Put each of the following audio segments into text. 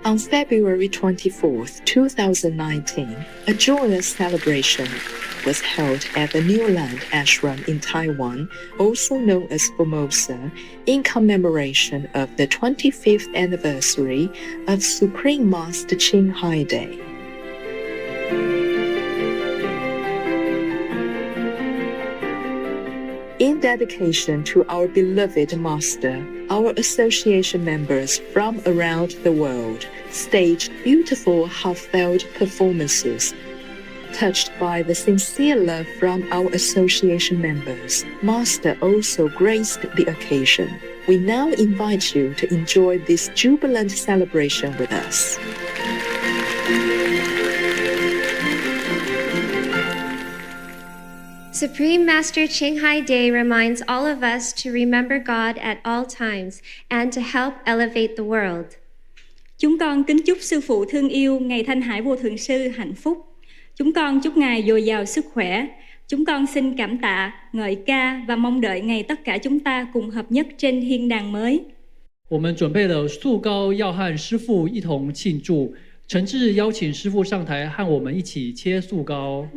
On February 24th, 2019, a joyous celebration was held at the New Land Ashram in Taiwan, also known as Formosa, in commemoration of the 25th anniversary of Supreme Master 칭하이 Day. In dedication to our beloved Master, our association members from around the world staged beautiful heartfelt performances. Touched by the sincere love from our association members, Master also graced the occasion. We now invite you to enjoy this jubilant celebration with us. Supreme Master 칭하이 Day reminds all of us to remember God at all times and to help elevate the world. Chúng con kính chúc Sư Phụ thương yêu Ngài Thanh Hải Vô Thượng Sư hạnh phúc. Chúng con chúc Ngài dồi dào sức khỏe. Chúng con xin cảm tạ, ngợi ca và mong đợi ngày tất cả chúng ta cùng hợp nhất trên thiên đàng mới. 我们准备了素糕，要和师父一同庆祝。诚挚邀请师父上台，和我们一起切素糕。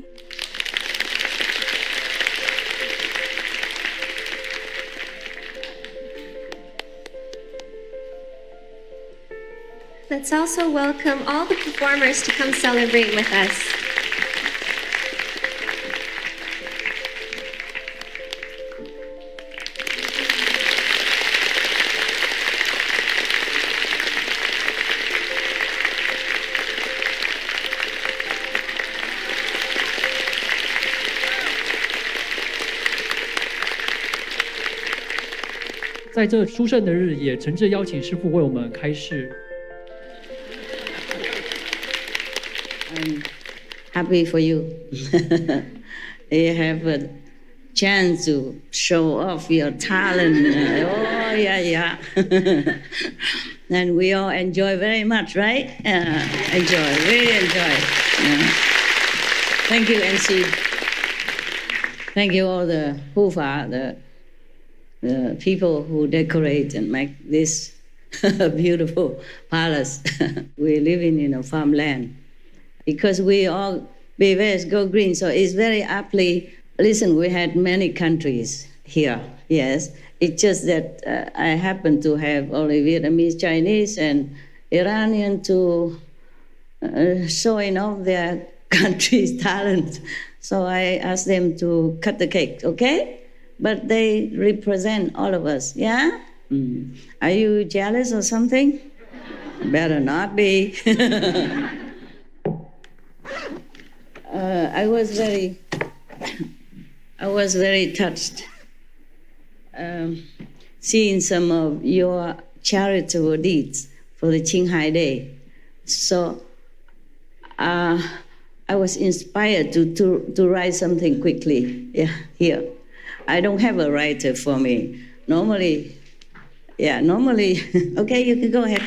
Let's also welcome all the performers to come celebrate with us. "在这殊胜的日，也诚挚邀请师父为我们开示。I'm happy for you. You have a chance to show off your talent. Oh, yeah. And we all enjoy very much, right? Really enjoy. Yeah. Thank you, NC. Thank you all the Hufa, the people who decorate and make this beautiful palace. We're living in a farmland. Because we all be very go green, so it's very aptly. Listen, we had many countries here, yes. It's just that I happen to have only Vietnamese, Chinese, and Iranian to showing off their country's talent. So I asked them to cut the cake, okay? But they represent all of us, yeah? Are you jealous or something? Better not be. I was very touched seeing some of your charitable deeds for the 칭하이 Day. So I was inspired to write something quickly. Yeah, here. I don't have a writer for me. Normally, okay, you can go ahead.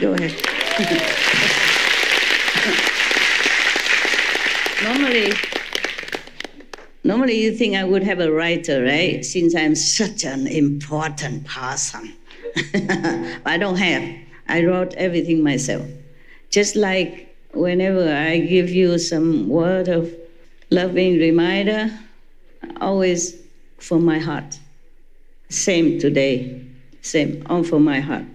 Normally you think I would have a writer, right? Since I'm such an important person. But I don't have. I wrote everything myself. Just like whenever I give you some word of loving reminder, always from my heart. Same today. Same, all from my heart.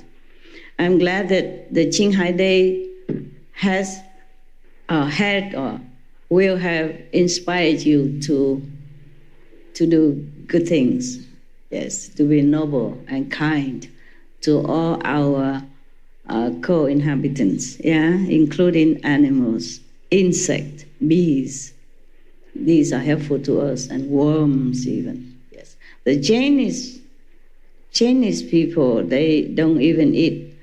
I'm glad that the 칭하이 Day has had or will have inspired you to do good things, yes, to be noble and kind to all our co-inhabitants, yeah, including animals, insects, bees. These are helpful to us, and worms even, yes. The Chinese people, they don't even eat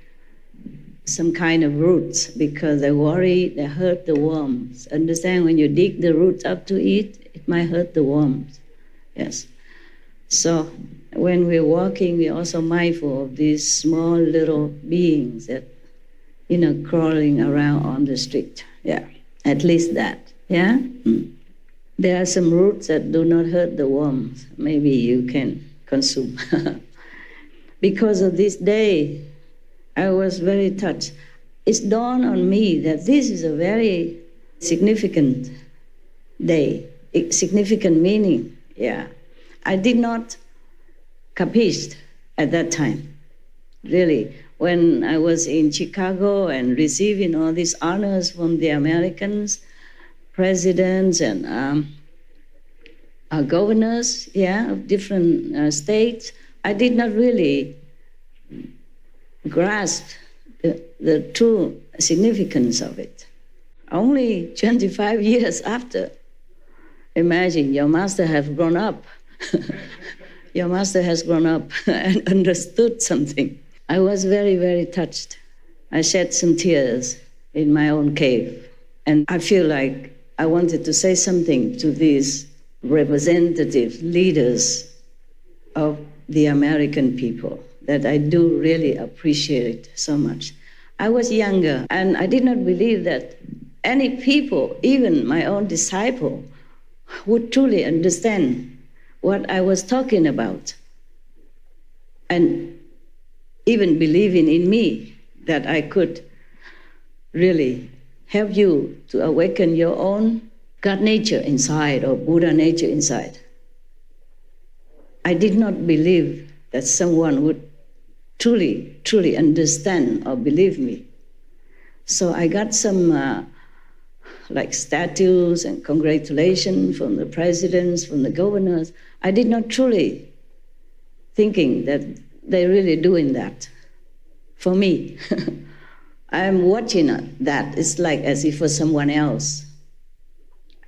some kind of roots because they worry they hurt the worms. Understand, when you dig the roots up to eat, it might hurt the worms. Yes. So when we're walking, we're also mindful of these small little beings that, crawling around on the street. Yeah, at least that. Yeah. There are some roots that do not hurt the worms. Maybe you can consume. Because of this day, I was very touched. it's dawned on me that this is a very significant day, significant meaning. Yeah, I did not capiche at that time, really. When I was in Chicago and receiving all these honors from the Americans, presidents and governors, of different states, I did not really grasp the true significance of it. Only 25 years after, imagine your master has grown up. Your master has grown up and understood something. I was very, very touched. I shed some tears in my own cave. And I feel like I wanted to say something to these representative leaders of the American people that I do really appreciate so much. I was younger and I did not believe that any people, even my own disciple, would truly understand what I was talking about and even believing in me that I could really help you to awaken your own God nature inside or Buddha nature inside. I did not believe that someone would truly, truly understand or believe me. So I got some like statues and congratulations from the presidents, from the governors. I did not truly thinking that they're really doing that for me. I'm watching that. It's like as if for someone else.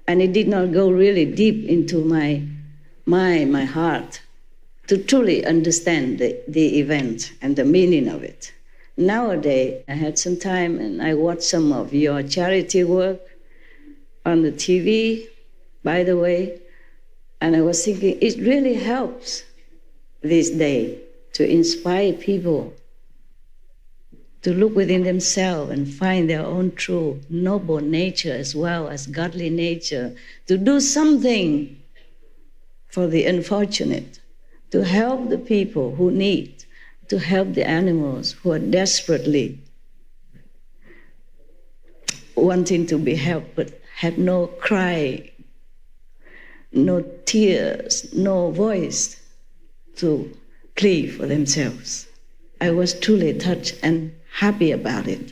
And it did not go really deep into my mind, my heart, to truly understand the event and the meaning of it. Nowadays, I had some time and I watched some of your charity work on the TV, by the way, and I was thinking it really helps this day to inspire people to look within themselves and find their own true noble nature as well as godly nature, to do something for the unfortunate, to help the people who need, to help the animals who are desperately wanting to be helped but have no cry, no tears, no voice to plead for themselves. I was truly touched and happy about it.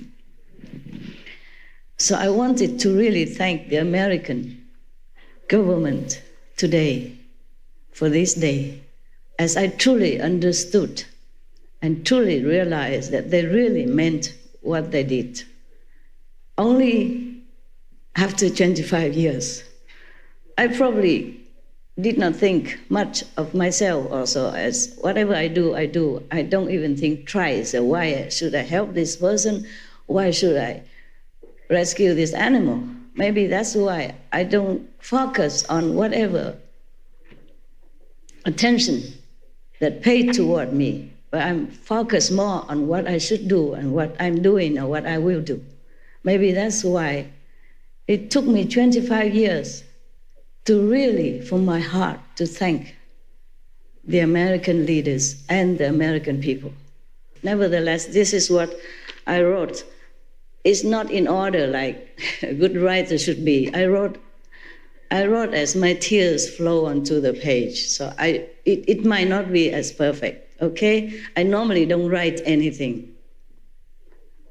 So I wanted to really thank the American government today for this day, as I truly understood and truly realized that they really meant what they did. Only after 25 years, I probably did not think much of myself also, as whatever I do. I don't even think twice. Why should I help this person? Why should I rescue this animal? Maybe that's why I don't focus on whatever attention that paid toward me, but I'm focused more on what I should do and what I'm doing or what I will do. Maybe that's why it took me 25 years to really, from my heart, to thank the American leaders and the American people. Nevertheless, this is what I wrote. It's not in order like a good writer should be. I wrote as my tears flow onto the page. So it might not be as perfect, okay? I normally don't write anything.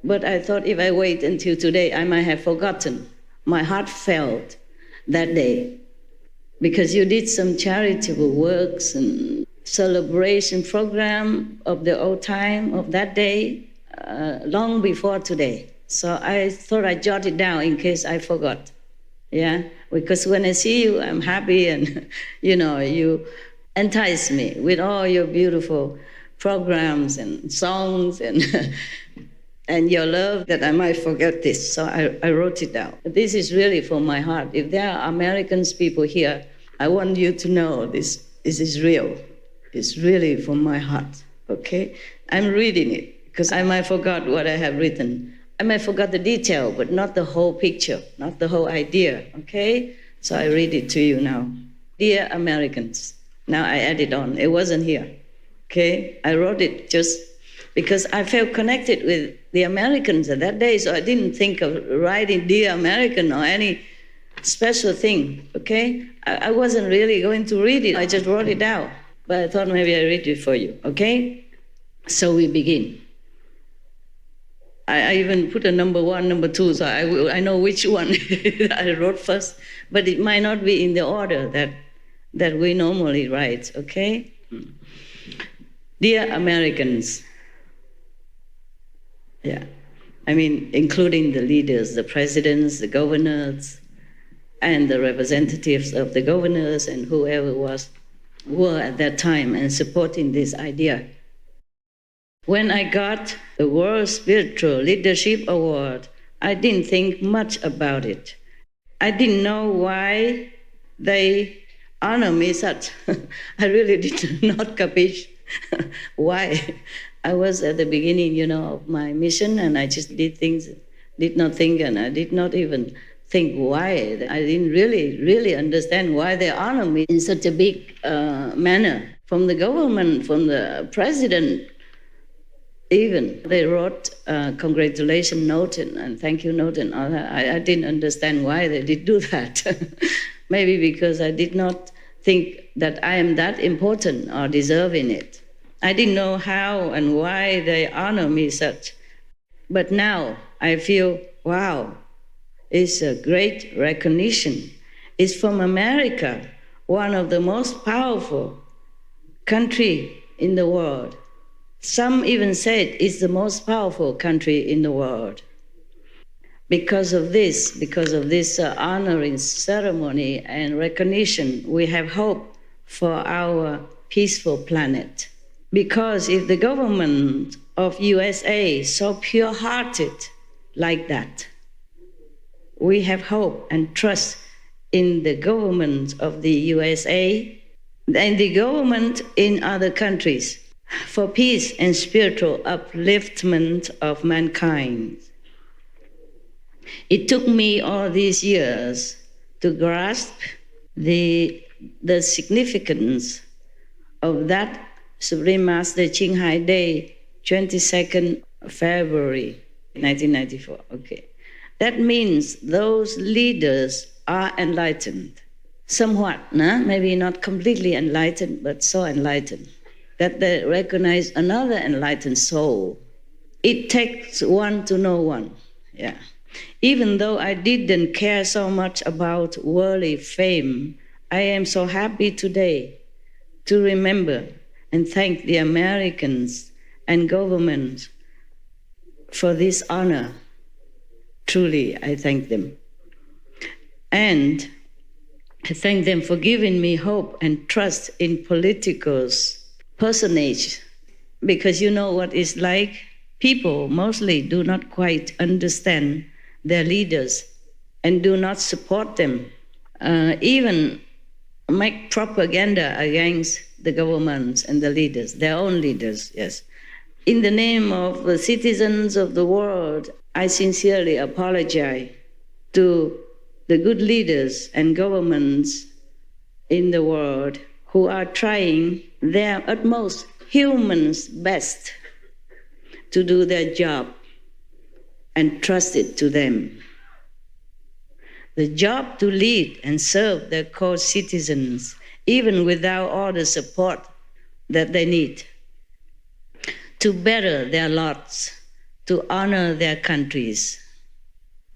But I thought if I wait until today, I might have forgotten. My heart felt that day, because you did some charitable works and celebration program of the old time of that day, long before today. So I thought I'd jot it down in case I forgot. Yeah, because when I see you, I'm happy, and you entice me with all your beautiful programs and songs and your love, that I might forget this. So I wrote it down. This is really from my heart. If there are Americans people here, I want you to know this is real. It's really from my heart, okay? I'm reading it because I might forgot what I have written. I might forgot the detail, but not the whole picture, not the whole idea, okay? So I read it to you now. Dear Americans, now I add it on. It wasn't here, okay? I wrote it just because I felt connected with the Americans at that day, so I didn't think of writing Dear American or any special thing, okay? I wasn't really going to read it. I just wrote it out, but I thought maybe I read it for you, okay? So we begin. I even put a number 1, number 2, so I know which one I wrote first, but it might not be in the order that we normally write, okay? Dear Americans, yeah, I mean, including the leaders, the presidents, the governors, and the representatives of the governors and whoever were at that time and supporting this idea. When I got the World Spiritual Leadership Award, I didn't think much about it. I didn't know why they honor me such. I really did not capiche why. I was at the beginning, of my mission, and I just did things, did not think, and I did not even think why. I didn't really understand why they honor me in such a big manner. From the government, from the president, even they wrote congratulation note and thank you note and all that. I didn't understand why they did do that. Maybe because I did not think that I am that important or deserving it. I didn't know how and why they honor me such. But now I feel, wow, it's a great recognition. It's from America, one of the most powerful country in the world. Some even said it's the most powerful country in the world. Because of this honoring ceremony and recognition, we have hope for our peaceful planet. Because if the government of USA is so pure-hearted like that, we have hope and trust in the government of the USA and the government in other countries for peace and spiritual upliftment of mankind. It took me all these years to grasp the significance of that Supreme Master Ching Day, 22nd February 1994. Okay. That means those leaders are enlightened. Somewhat, maybe not completely enlightened, but so enlightened that they recognize another enlightened soul. It takes one to know one. Yeah. Even though I didn't care so much about worldly fame, I am so happy today to remember and thank the Americans and government for this honor. Truly, I thank them. And I thank them for giving me hope and trust in politicals, personage, because you know what it's like. People mostly do not quite understand their leaders and do not support them, even make propaganda against the governments and the leaders, their own leaders, yes. In the name of the citizens of the world, I sincerely apologize to the good leaders and governments in the world who are trying their utmost, humans' best, to do their job and trust it to them. The job to lead and serve their co-citizens, even without all the support that they need, to better their lots, to honor their countries,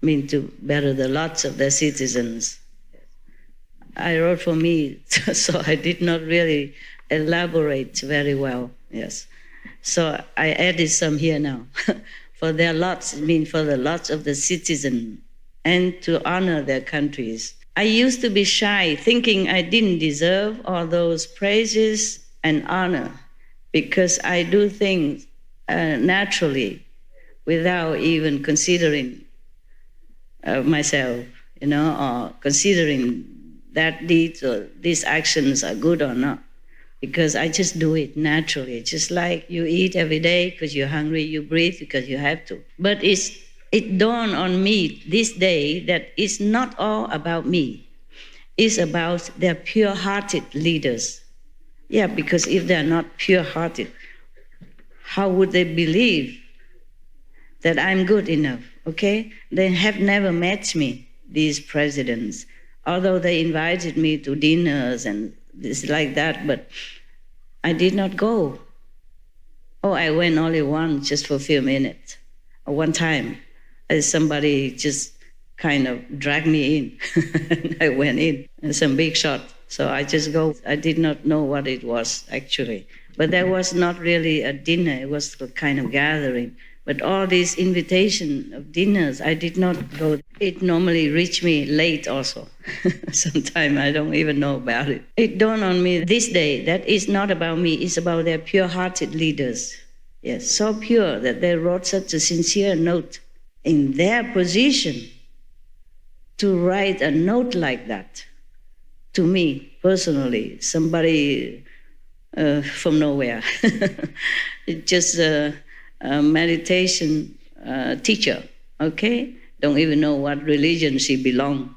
to better the lots of their citizens. I wrote for me, so I did not really elaborate very well, yes. So I added some here now. For their lots, for the lots of the citizens, and to honor their countries. I used to be shy, thinking I didn't deserve all those praises and honor, because I do things naturally without even considering myself, or considering that deeds or these actions are good or not, because I just do it naturally. Just like you eat every day because you're hungry, you breathe because you have to. But it dawned on me this day that it's not all about me. It's about their pure-hearted leaders. Yeah, because if they're not pure-hearted, how would they believe that I'm good enough, okay? They have never met me, these presidents, although they invited me to dinners and this like that, but I did not go. Oh, I went only once, just for a few minutes. One time, somebody just kind of dragged me in. And I went in, and some big shot. So I just go. I did not know what it was, actually. But that was not really a dinner. It was a kind of gathering. But all these invitation of dinners, I did not go. It normally reached me late also. Sometimes I don't even know about it. It dawned on me this day that it's not about me, it's about their pure-hearted leaders. Yes, so pure that they wrote such a sincere note in their position to write a note like that to me personally, somebody from nowhere. Just a meditation teacher, okay? Don't even know what religion she belongs.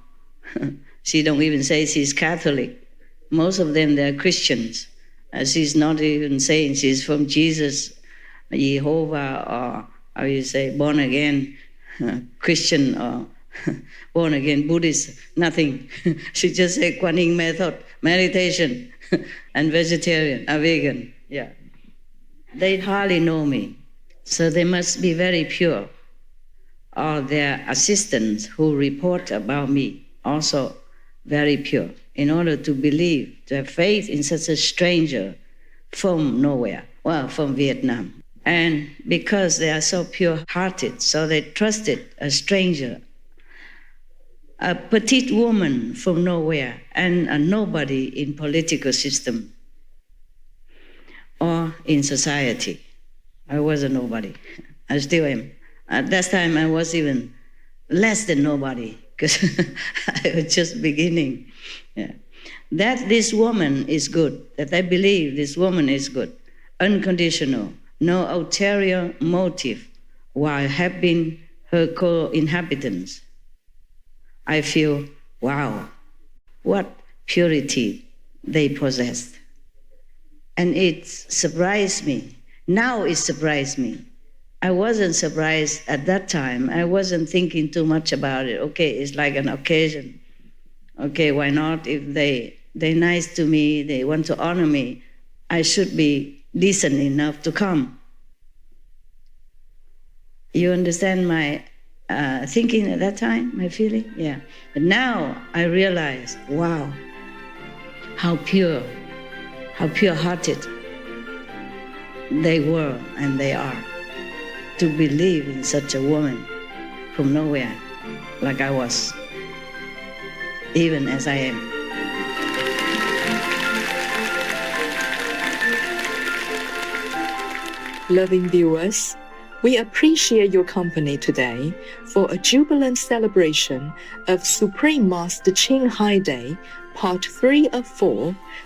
She don't even say she's Catholic. Most of them, they're Christians. She's not even saying she's from Jesus, Jehovah, or how you say, born again Christian, or born again Buddhist, nothing. She just said Kuan Yin method, meditation, and vegetarian, or vegan, yeah. They hardly know me, so they must be very pure. Or their assistants who report about me, also very pure, in order to believe, to have faith in such a stranger from nowhere, well, from Vietnam. And because they are so pure-hearted, so they trusted a stranger, a petite woman from nowhere, and a nobody in political system or in society. I was a nobody. I still am. At that time, I was even less than nobody, because I was just beginning. Yeah. That this woman is good, that I believe this woman is good, unconditional, no ulterior motive, while helping her co-inhabitants. I feel, wow, what purity they possessed. And it surprised me. Now it surprised me. I wasn't surprised at that time. I wasn't thinking too much about it. Okay, it's like an occasion. Okay, why not? If they're nice to me, they want to honor me, I should be decent enough to come. You understand my thinking at that time, my feeling? Yeah. But now I realize, wow, how pure-hearted they were and they are, to believe in such a woman from nowhere, like I was, even as I am. Loving viewers, we appreciate your company today for a jubilant celebration of Supreme Master 칭하이 Day, Part 3 of 4,